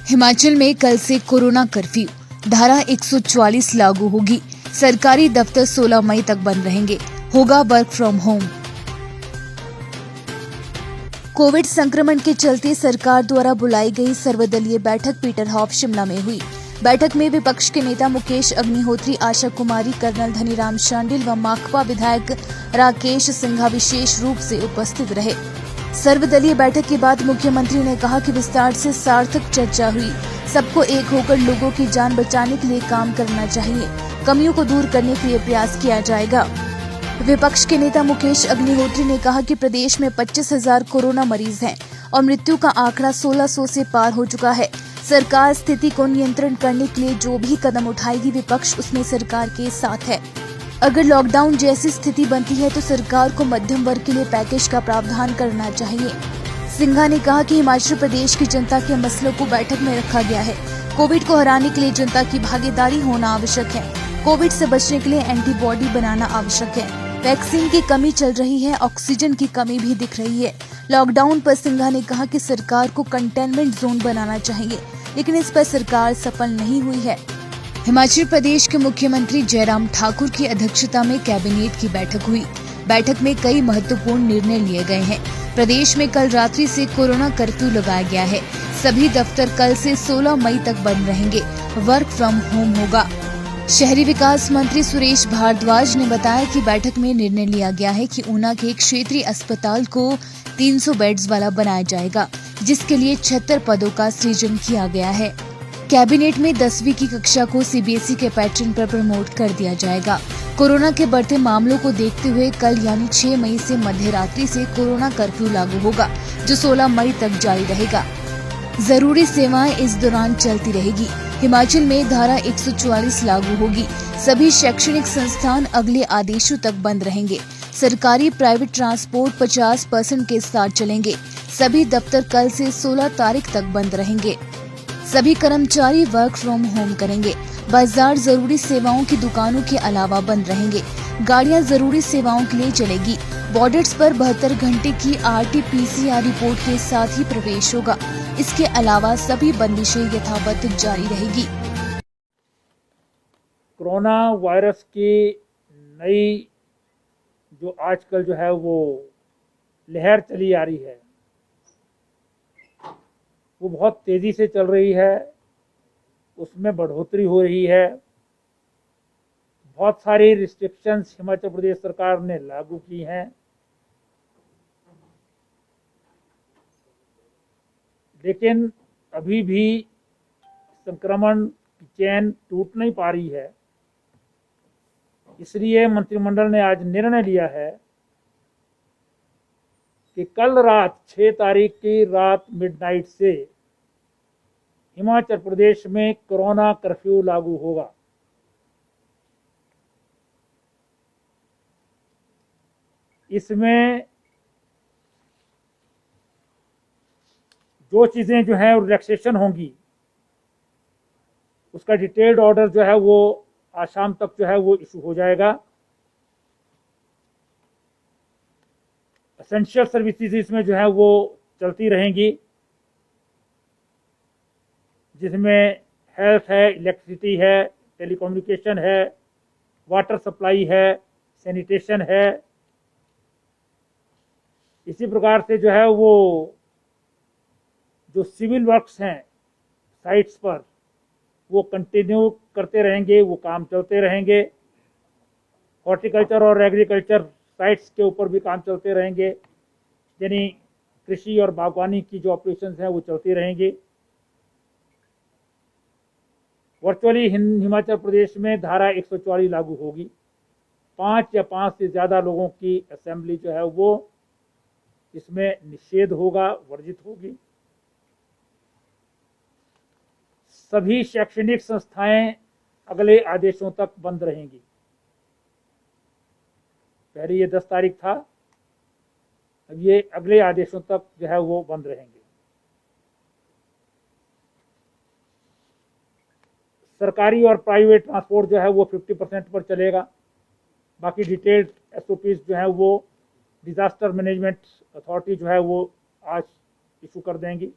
हिमाचल में कल से कोरोना कर्फ्यू धारा 144 लागू होगी। सरकारी दफ्तर 16 मई तक बंद रहेंगे। होगा वर्क फ्रॉम होम। कोविड संक्रमण के चलते सरकार द्वारा बुलाई गई सर्वदलीय बैठक पीटरहॉफ शिमला में हुई। बैठक में विपक्ष के नेता मुकेश अग्निहोत्री, आशा कुमारी, कर्नल धनीराम शांडिल व माकपा विधायक राकेश सिंघा विशेष रूप से उपस्थित रहे। सर्वदलीय बैठक के बाद मुख्यमंत्री ने कहा कि विस्तार से सार्थक चर्चा हुई। सबको एक होकर लोगों की जान बचाने के लिए काम करना चाहिए। कमियों को दूर करने के लिए प्रयास किया जाएगा। विपक्ष के नेता मुकेश अग्निहोत्री ने कहा कि प्रदेश में 25,000 कोरोना मरीज हैं और मृत्यु का आंकड़ा 1600 से पार हो चुका है। सरकार स्थिति को नियंत्रण करने के लिए जो भी कदम उठाएगी, विपक्ष उसमें सरकार के साथ है। अगर लॉकडाउन जैसी स्थिति बनती है तो सरकार को मध्यम वर्ग के लिए पैकेज का प्रावधान करना चाहिए। सिंघा ने कहा कि हिमाचल प्रदेश की जनता के मसलों को बैठक में रखा गया है। कोविड को हराने के लिए जनता की भागीदारी होना आवश्यक है। कोविड से बचने के लिए एंटीबॉडी बनाना आवश्यक है। वैक्सीन की कमी चल रही है, ऑक्सीजन की कमी भी दिख रही है। लॉकडाउन पर सिंघा ने कहा कि सरकार को कंटेनमेंट जोन बनाना चाहिए, लेकिन इस पर सरकार सफल नहीं हुई है। हिमाचल प्रदेश के मुख्यमंत्री जयराम ठाकुर की अध्यक्षता में कैबिनेट की बैठक हुई। बैठक में कई महत्वपूर्ण निर्णय लिए गए हैं। प्रदेश में कल रात्रि से कोरोना कर्फ्यू लगाया गया है। सभी दफ्तर कल से 16 मई तक बंद रहेंगे। वर्क फ्रॉम होम होगा। शहरी विकास मंत्री सुरेश भारद्वाज ने बताया कि बैठक में निर्णय लिया गया है कि ऊना के क्षेत्रीय अस्पताल को 300 बेड्स वाला बनाया जाएगा, जिसके लिए 76 पदों का सृजन किया गया है। कैबिनेट में 10वीं की कक्षा को सीबीएसई के पैटर्न पर प्रमोट कर दिया जाएगा। कोरोना के बढ़ते मामलों को देखते हुए कल यानी 6 मई से मध्य रात्रि से कोरोना कर्फ्यू लागू होगा, जो 16 मई तक जारी रहेगा। जरूरी सेवाएं इस दौरान चलती रहेगी। हिमाचल में धारा 144 लागू होगी। सभी शैक्षणिक संस्थान अगले आदेशों तक बंद रहेंगे। सरकारी प्राइवेट ट्रांसपोर्ट 50% के साथ चलेंगे। सभी दफ्तर कल से 16 तारीख तक बंद रहेंगे। सभी कर्मचारी वर्क फ्रॉम होम करेंगे। बाजार जरूरी सेवाओं की दुकानों के अलावा बंद रहेंगे। गाड़ियां जरूरी सेवाओं के लिए चलेगी। बॉर्डर्स पर 72 घंटे की RT-PCR रिपोर्ट के साथ ही प्रवेश होगा। इसके अलावा सभी बंदिशें यथावत जारी रहेगी। कोरोना वायरस की नई जो आजकल जो है वो लहर चली आ रही है, वो बहुत तेज़ी से चल रही है। उसमें बढ़ोतरी हो रही है। बहुत सारी रिस्ट्रिक्शंस हिमाचल प्रदेश सरकार ने लागू की हैं, लेकिन अभी भी संक्रमण की चेन टूट नहीं पा रही है। इसलिए मंत्रिमंडल ने आज निर्णय लिया है कि कल रात 6 तारीख की रात मिडनाइट से हिमाचल प्रदेश में कोरोना कर्फ्यू लागू होगा। इसमें जो चीज़ें जो हैं रिलैक्सेशन होंगी, उसका डिटेल्ड ऑर्डर जो है वो आज शाम तक जो है वो इशू हो जाएगा। एसेंशियल सर्विसेज इसमें जो है वो चलती रहेंगी, जिसमें हेल्थ है, इलेक्ट्रिसिटी है, टेलीकम्युनिकेशन है, वाटर सप्लाई है, सैनिटेशन है। इसी प्रकार से जो है वो जो सिविल वर्क्स हैं साइट्स पर, वो कंटिन्यू करते रहेंगे, वो काम चलते रहेंगे। हॉर्टिकल्चर और एग्रीकल्चर साइट्स के ऊपर भी काम चलते रहेंगे, यानी कृषि और बागवानी की जो ऑपरेशंस हैं वो चलती रहेंगी। वर्चुअली हिमाचल प्रदेश में धारा 144 लागू होगी। 5 या 5 से ज़्यादा लोगों की असेंबली जो है वो इसमें निषेध होगा, वर्जित होगी। सभी शैक्षणिक संस्थाएं अगले आदेशों तक बंद रहेंगी। पहले ये 10 तारीख था, अब ये अगले आदेशों तक जो है वो बंद रहेंगे। सरकारी और प्राइवेट ट्रांसपोर्ट जो है वो 50% पर चलेगा। बाकी डिटेल्ड SOPs जो है वो डिजास्टर मैनेजमेंट अथॉरिटी जो है वो आज इशू कर देंगी।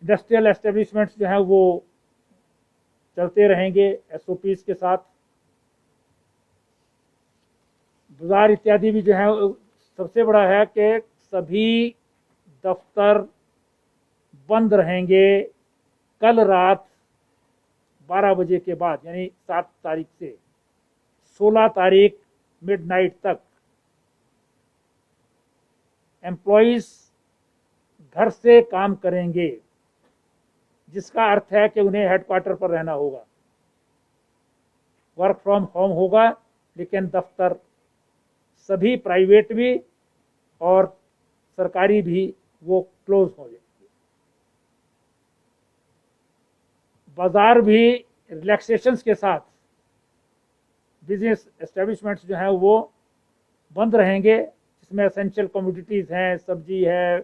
इंडस्ट्रियल एस्टेब्लिशमेंट्स जो हैं वो चलते रहेंगे SOPs के साथ। बाजार इत्यादि भी जो है, सबसे बड़ा है कि सभी दफ्तर बंद रहेंगे कल रात 12 बजे के बाद, यानी 7 तारीख से 16 तारीख मिडनाइट तक। एम्प्लॉइज घर से काम करेंगे, जिसका अर्थ है कि उन्हें हेडक्वार्टर पर रहना होगा, वर्क फ्रॉम होम होगा, लेकिन दफ्तर सभी प्राइवेट भी और सरकारी भी वो क्लोज हो जाएंगे। बाजार भी रिलैक्सेशंस के साथ बिजनेस एस्टेब्लिशमेंट्स जो हैं वो बंद रहेंगे, जिसमें एसेंशियल कमोडिटीज़ हैं, सब्जी है,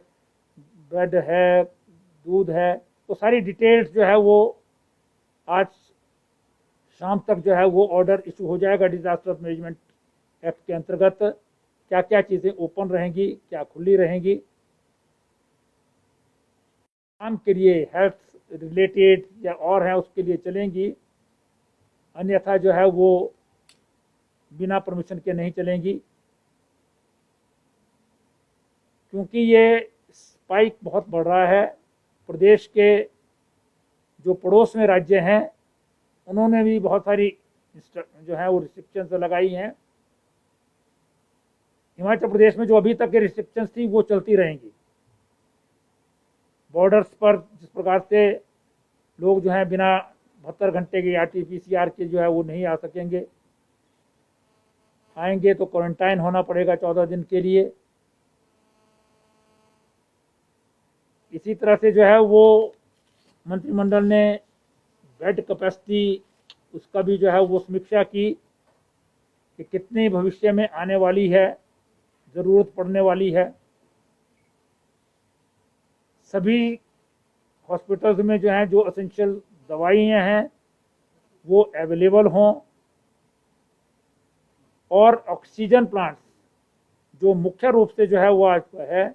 ब्रेड है, दूध है। तो सारी डिटेल्स जो है वो आज शाम तक जो है वो ऑर्डर इशू हो जाएगा डिजास्टर मैनेजमेंट एक्ट के अंतर्गत। क्या क्या चीज़ें ओपन रहेंगी, क्या खुली रहेंगी, काम के लिए हेल्थ रिलेटेड या और है उसके लिए चलेंगी, अन्यथा जो है वो बिना परमिशन के नहीं चलेंगी। क्योंकि ये स्पाइक बहुत बढ़ रहा है, प्रदेश के जो पड़ोस में राज्य हैं उन्होंने भी बहुत सारी जो है वो रिस्ट्रिक्शंस लगाई हैं। हिमाचल प्रदेश में जो अभी तक के रिस्ट्रिक्शंस थी वो चलती रहेंगी। बॉर्डर्स पर जिस प्रकार से लोग जो है बिना 72 घंटे के RT-PCR के जो है वो नहीं आ सकेंगे, आएंगे तो क्वारंटाइन होना पड़ेगा 14 दिन के लिए। इसी तरह से जो है वो मंत्रिमंडल ने बेड कैपेसिटी उसका भी जो है वो समीक्षा की कि कितनी भविष्य में आने वाली है, ज़रूरत पड़ने वाली है। सभी हॉस्पिटल्स में जो है जो एसेंशियल दवाइयाँ हैं वो अवेलेबल हों, और ऑक्सीजन प्लांट्स जो मुख्य रूप से जो है वो आज है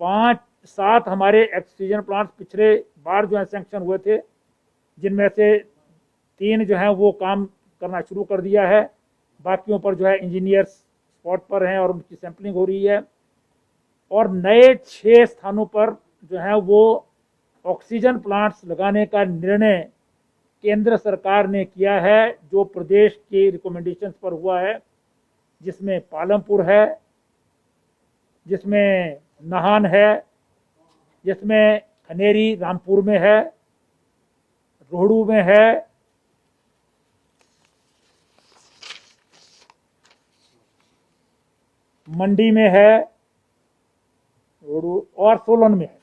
5-7 हमारे ऑक्सीजन प्लांट्स पिछले बार जो है सैंक्शन हुए थे, जिनमें से 3 जो है वो काम करना शुरू कर दिया है। बाकियों पर जो है इंजीनियर्स स्पॉट पर हैं और उनकी सैंपलिंग हो रही है। और नए 6 स्थानों पर जो है वो ऑक्सीजन प्लांट्स लगाने का निर्णय केंद्र सरकार ने किया है, जो प्रदेश की रिकमेंडेशंस पर हुआ है, जिसमें पालमपुर है, जिसमें नाहन है, जिसमें खनेरी रामपुर में है, रोहड़ू में है, मंडी में है, रोहड़ू और सोलन में है।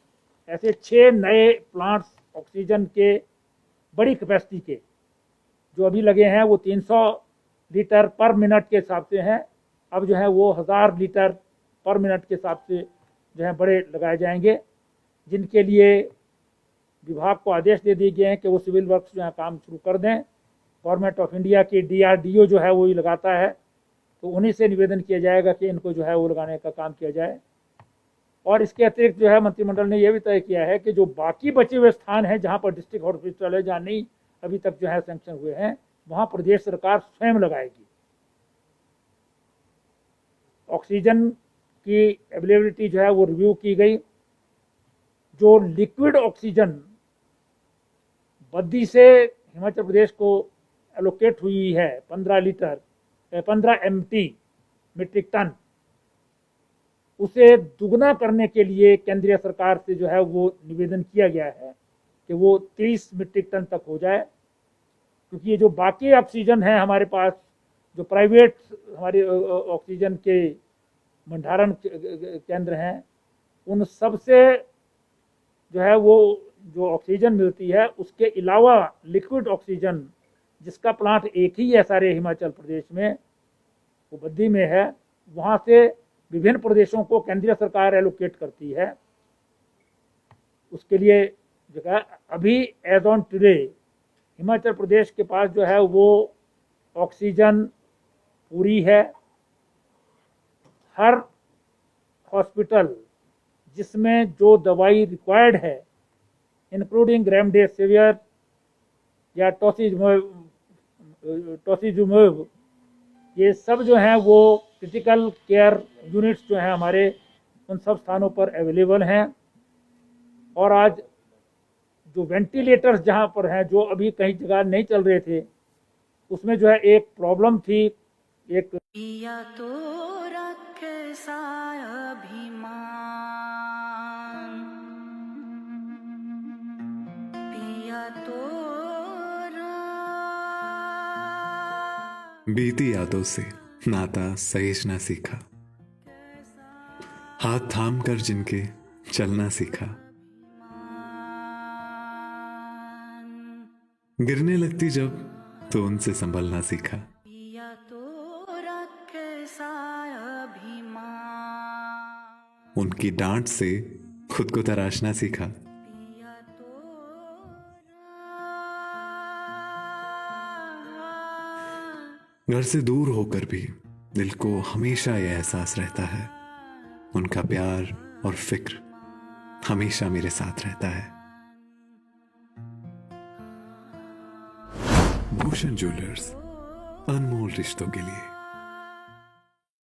ऐसे 6 नए प्लांट्स ऑक्सीजन के बड़ी कैपेसिटी के जो अभी लगे हैं वो 300 लीटर पर मिनट के हिसाब से हैं। अब जो है वो 1000 लीटर पर मिनट के हिसाब से जो है बड़े लगाए जाएंगे, जिनके लिए विभाग को आदेश दे दिए गए हैं कि वो सिविल वर्क्स जो है काम शुरू कर दें। गवर्नमेंट ऑफ इंडिया की DRDO जो है वो ही लगाता है, तो उन्हीं से निवेदन किया जाएगा कि इनको जो है वो लगाने का काम किया जाए। और इसके अतिरिक्त जो है मंत्रिमंडल ने यह भी तय किया है कि जो बाकी बचे हुए स्थान हैं जहां पर डिस्ट्रिक्ट हॉस्पिटल है, जहां नहीं अभी तक जो है सैंक्शन हुए हैं, वहां प्रदेश सरकार स्वयं लगाएगी। ऑक्सीजन की अवेलेबिलिटी जो है वो रिव्यू की गई। जो लिक्विड ऑक्सीजन बद्दी से हिमाचल प्रदेश को एलोकेट हुई है 15 MT मीट्रिक टन, उसे दुगना करने के लिए केंद्रीय सरकार से जो है वो निवेदन किया गया है कि वो 30 मीट्रिक टन तक हो जाए। क्योंकि ये जो बाकी ऑक्सीजन है हमारे पास, जो प्राइवेट हमारे ऑक्सीजन के भंडारण केंद्र हैं, उन सब से जो है वो जो ऑक्सीजन मिलती है, उसके अलावा लिक्विड ऑक्सीजन जिसका प्लांट एक ही है सारे हिमाचल प्रदेश में, वो बद्दी में है, वहाँ से विभिन्न प्रदेशों को केंद्रीय सरकार एलोकेट करती है। उसके लिए जो है अभी as on today Himachal Pradesh के पास जो है वो ऑक्सीजन पूरी है। हर हॉस्पिटल जिसमें जो दवाई रिक्वायर्ड है इंक्लूडिंग रेमडेसिविर या टोसिजुमेब, ये सब जो हैं वो क्रिटिकल केयर यूनिट्स जो हैं हमारे उन सब स्थानों पर अवेलेबल हैं। और आज जो वेंटिलेटर्स जहां पर हैं, जो अभी कहीं जगह नहीं चल रहे थे, उसमें जो है एक प्रॉब्लम थी। एक पिया तो रखे सा अभिमान, पिया तो बीती यादों से नाता सहेजना सीखा, हाथ थाम कर जिनके चलना सीखा, गिरने लगती जब तो उनसे संभलना सीखा। पिया तो रखे सा अभिमान, उनकी डांट से खुद को तराशना सीखा। पिया तो घर से दूर होकर भी दिल को हमेशा यह एहसास रहता है, उनका प्यार और फिक्र हमेशा मेरे साथ रहता है। भूषण ज्वेलर्स, अनमोल रिश्तों के लिए।